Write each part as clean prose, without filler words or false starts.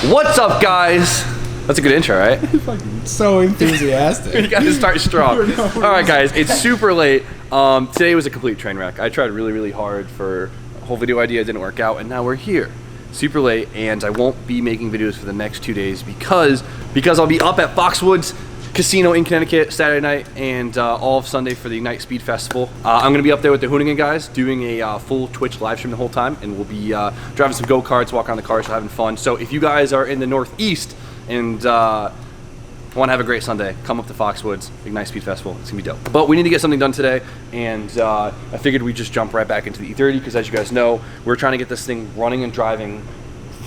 What's up, guys? That's a good intro, right? Fucking so enthusiastic. You gotta start strong. Alright guys, it's super late. Today was a complete train wreck. I tried really, really hard for a whole video idea, it didn't work out, and now we're here. Super late, and I won't be making videos for the next 2 days because I'll be up at Foxwoods Casino in Connecticut Saturday night and all of Sunday for the Night Speed Festival. I'm gonna be up there with the Hoonigan guys doing a full Twitch live stream the whole time, and we'll be driving some go-karts, walking on the cars, so having fun. So if you guys are in the Northeast and want to have a great Sunday, come up to Foxwoods, big Night Speed Festival. It's gonna be dope. But we need to get something done today, and I figured we'd just jump right back into the E30 because, as you guys know, we're trying to get this thing running and driving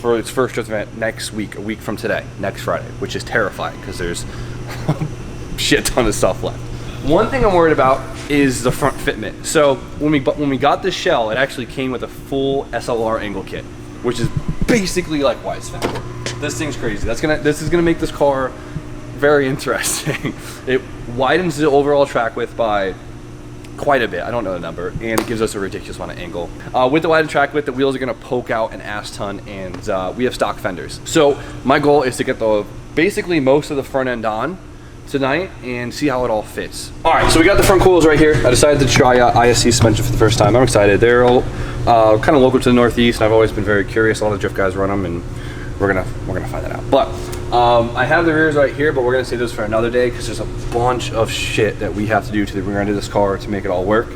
for its first event next week, a week from today, next Friday, which is terrifying because there's shit ton of stuff left. One thing I'm worried about is the front fitment. So when we got this shell, it actually came with a full SLR angle kit, which is basically like wise Fender. This thing's crazy. This is gonna make this car very interesting. It widens the overall track width by quite a bit. I don't know the number, and it gives us a ridiculous amount of angle. With the widened track width, the wheels are gonna poke out an ass ton, and we have stock fenders. So my goal is to get basically most of the front end on tonight and see how it all fits. All right, so we got the front coils right here. I decided to try ISC suspension for the first time. I'm excited. They're all kind of local to the Northeast, and I've always been very curious. A lot of drift guys run them, and we're gonna find that out. But I have the rears right here, but we're gonna save those for another day because there's a bunch of shit that we have to do to the rear end of this car to make it all work.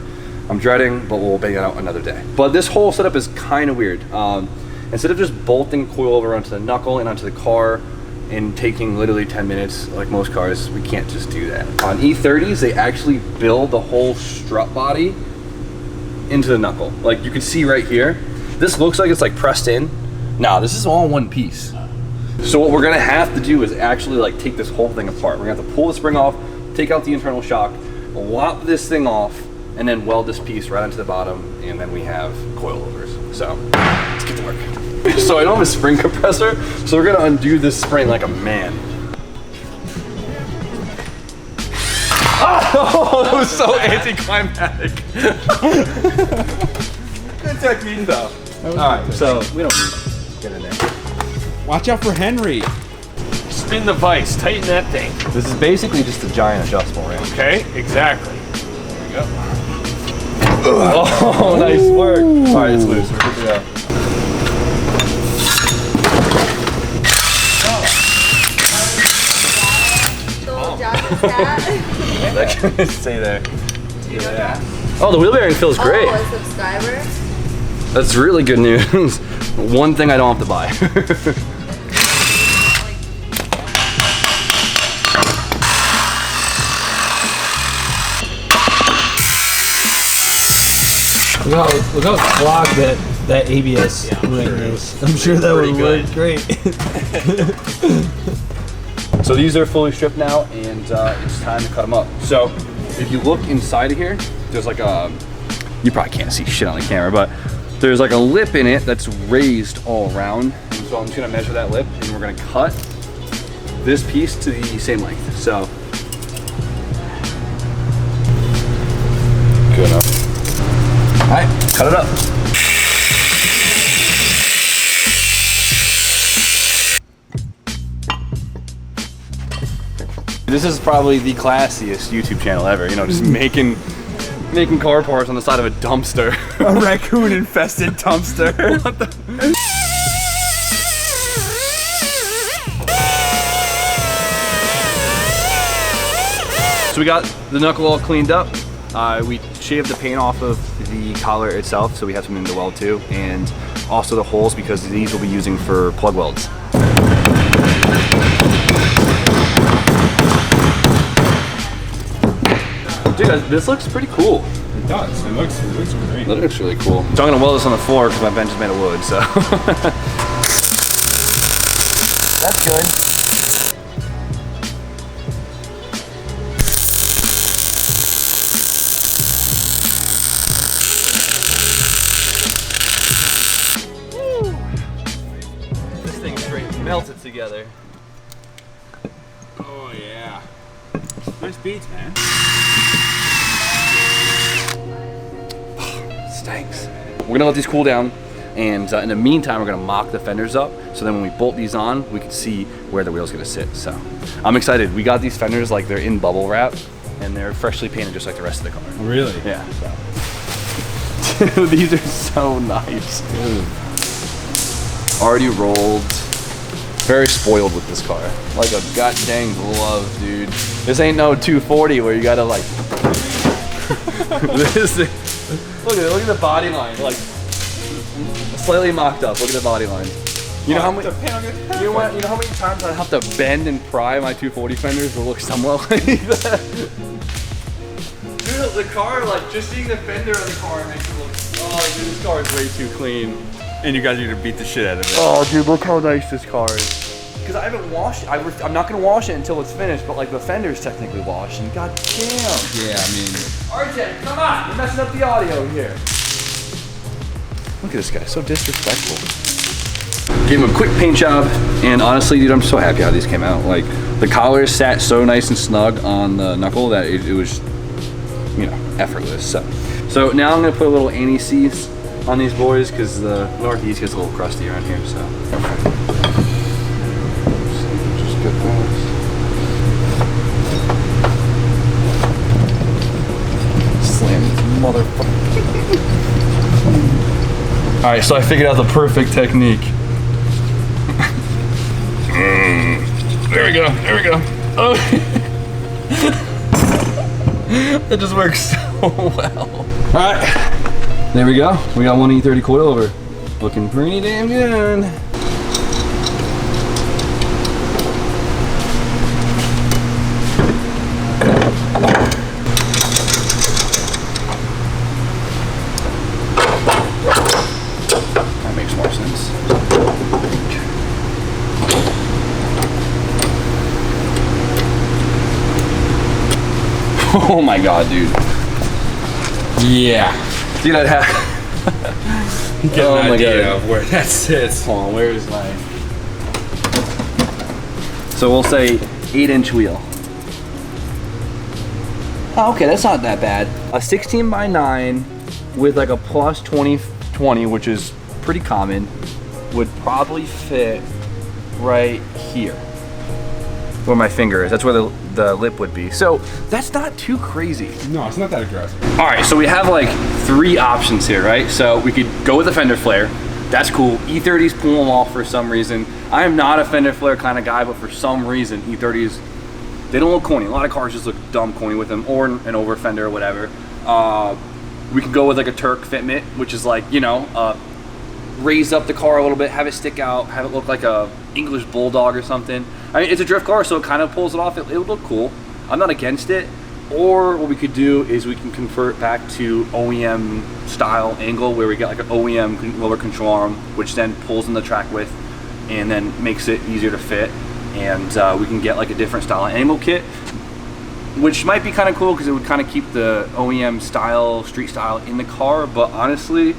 I'm dreading, but we'll bang it out another day. But this whole setup is kind of weird. Instead of just bolting coil over onto the knuckle and onto the car and taking literally 10 minutes like most cars, we can't just do that. On E30s, they actually build the whole strut body into the knuckle. Like you can see right here, this looks like it's like pressed in. Nah, this is all one piece. So what we're gonna have to do is actually like take this whole thing apart. We're gonna have to pull the spring off, take out the internal shock, lop this thing off, and then weld this piece right onto the bottom, and then we have coilovers. So let's get to work. So I don't have a spring compressor, so we're gonna undo this spring like a man. Oh, that was so anticlimactic. Good technique though. All right, so we don't need to get in there. Watch out for Henry. Spin the vise, tighten that thing. This is basically just a giant adjustable ring. Okay, exactly. There we go. Oh, nice work. All right, it's loose. We're good to go. That can stay there. Yeah. Oh, the wheel bearing feels great. Oh, a subscriber? That's really good news. One thing I don't have to buy. Look how clogged that ABS ring is. I'm sure that would work great. So these are fully stripped now, and it's time to cut them up. So if you look inside of here, there's like a, you probably can't see shit on the camera, but there's like a lip in it that's raised all around. And so I'm just gonna measure that lip, and we're gonna cut this piece to the same length. So, good enough. All right, cut it up. This is probably the classiest YouTube channel ever, you know, just making car parts on the side of a dumpster. A raccoon infested dumpster. What the? So we got the knuckle all cleaned up. We shaved the paint off of the collar itself, so we have something to weld to, and also the holes because these we'll be using for plug welds. Dude, this looks pretty cool. It does. It looks great. That looks really cool. So I'm gonna weld this on the floor because my bench is made of wood, so. That's good. Woo. This thing straight melted together. Oh yeah. Nice beats, man. Stinks. We're gonna let these cool down, And in the meantime, we're gonna mock the fenders up, so then when we bolt these on, we can see where the wheel's gonna sit. So I'm excited. We got these fenders like they're in bubble wrap, and they're freshly painted just like the rest of the car. Really? Yeah. So. These are so nice. Dude. Already rolled. Very spoiled with this car. Like a god dang glove, dude. This ain't no 240 where you gotta like. This thing. Look at the body line. Like slightly mocked up. Look at the body line. You know how many? You know how many times I have to bend and pry my 240 fenders to look somewhat like that. Dude, the car, like just seeing the fender on the car makes it look. Oh, dude, this car is way too clean. And you guys are gonna beat the shit out of it. Oh, dude, look how nice this car is. Because I haven't washed it. I'm not gonna wash it until it's finished, but like the fender's technically washed, and god damn. Yeah, I mean. RJ, come on, you're messing up the audio here. Look at this guy, so disrespectful. Gave him a quick paint job, and honestly, dude, I'm so happy how these came out. Like, the collars sat so nice and snug on the knuckle that it was, you know, effortless. So now I'm gonna put a little anti-seize on these boys because the Northeast gets a little crusty around here. So. Just get this. Slam this motherfucker. All right, so I figured out the perfect technique. There we go. There we go. Oh. It just works so well. All right. There we go. We got one E30 coilover. Looking pretty damn good. That makes more sense. Oh my god, dude. Yeah. Dude, I'd have. Get an idea of where that sits. Hold on, where is my. So we'll say 8-inch wheel. Oh, okay, that's not that bad. A 16x9 with like a plus 20, which is pretty common, would probably fit right here. Where my finger is. That's where the lip would be. So that's not too crazy. No, it's not that aggressive. All right, so we have like 3 options here, right? So we could go with a fender flare. That's cool. E30s pull them off for some reason. I am not a fender flare kind of guy, but for some reason, E30s, they don't look corny. A lot of cars just look dumb corny with them, or an over fender or whatever. We could go with like a Turk fitment, which is like, you know, raise up the car a little bit, have it stick out, have it look like a English Bulldog or something. I mean, it's a drift car, so it kind of pulls it off. It would look cool. I'm not against it. Or what we could do is we can convert back to OEM style angle, where we get like an OEM lower control arm, which then pulls in the track width and then makes it easier to fit. And we can get like a different style angle kit, which might be kind of cool because it would kind of keep the OEM style, street style in the car. But honestly,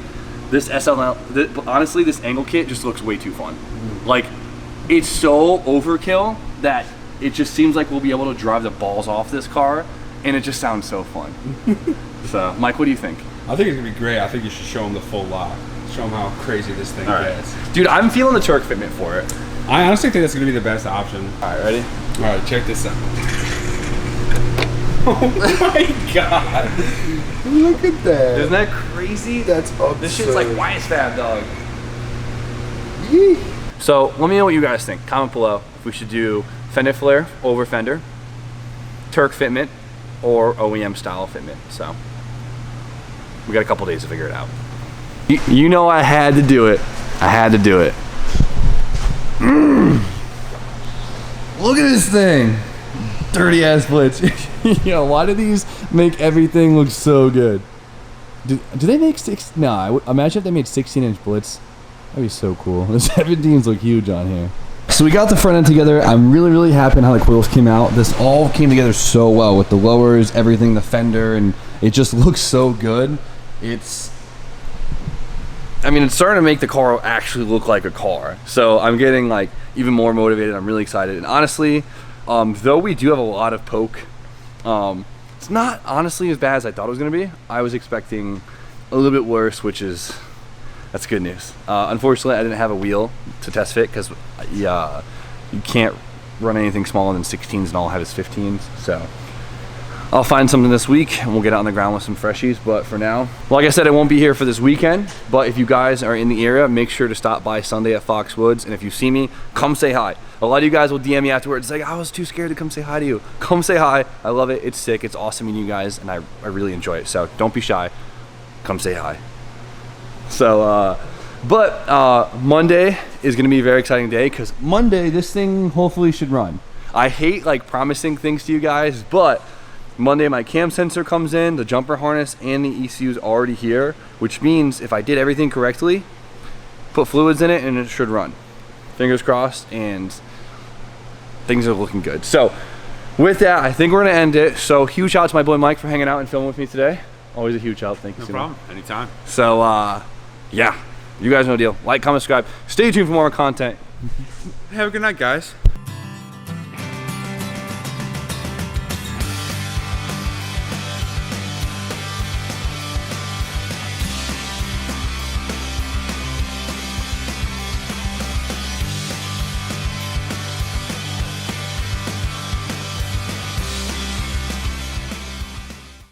this this angle kit just looks way too fun. Like, it's so overkill that it just seems like we'll be able to drive the balls off this car, and it just sounds so fun. So, Mike, what do you think? I think it's gonna be great. I think you should show them the full lot. Show them how crazy this thing is. Dude, I'm feeling the Turk fitment for it. I honestly think that's gonna be the best option. All right, ready? All right, check this out. Oh my god! Look at that. Isn't that crazy? That's absurd. This shit's like Wyatt's Fab, dog. Yee. So let me know what you guys think. Comment below if we should do fender flare over fender, Turk fitment, or OEM style fitment. So we got a couple days to figure it out. You know I had to do it. I had to do it. Look at this thing. Dirty ass splits. Yo, why do these make everything look so good? Do they make six? No, imagine if they made 16-inch blitz. That'd be so cool. The 17s look huge on here. So we got the front end together. I'm really happy on how the coils came out. This all came together so well with the lowers, everything, the fender, and it just looks so good. I mean, it's starting to make the car actually look like a car. So I'm getting like even more motivated. I'm really excited. And honestly, though we do have a lot of poke, it's not honestly as bad as I thought it was gonna be. I was expecting a little bit worse, which is That's good news. Unfortunately, I didn't have a wheel to test fit because you can't run anything smaller than 16s, and all I have is 15s. So I'll find something this week and we'll get out on the ground with some freshies. But for now, like I said, I won't be here for this weekend, but if you guys are in the area, make sure to stop by Sunday at Foxwoods. And if you see me, come say hi. A lot of you guys will DM me afterwards, like, I was too scared to come say hi to you. Come say hi. I love it. It's sick. It's awesome meeting you guys, and I really enjoy it. So don't be shy. Come say hi. So, Monday is gonna be a very exciting day because Monday, this thing hopefully should run. I hate like promising things to you guys, but Monday my cam sensor comes in, the jumper harness, and the ECU is already here, which means if I did everything correctly, put fluids in it, and it should run. Fingers crossed, and things are looking good. So with that, I think we're gonna end it. So huge shout out to my boy Mike for hanging out and filming with me today. Always a huge help. Thank you. No problem. Anytime. So yeah, you guys know the deal. Like, comment, subscribe. Stay tuned for more content. Have a good night, guys.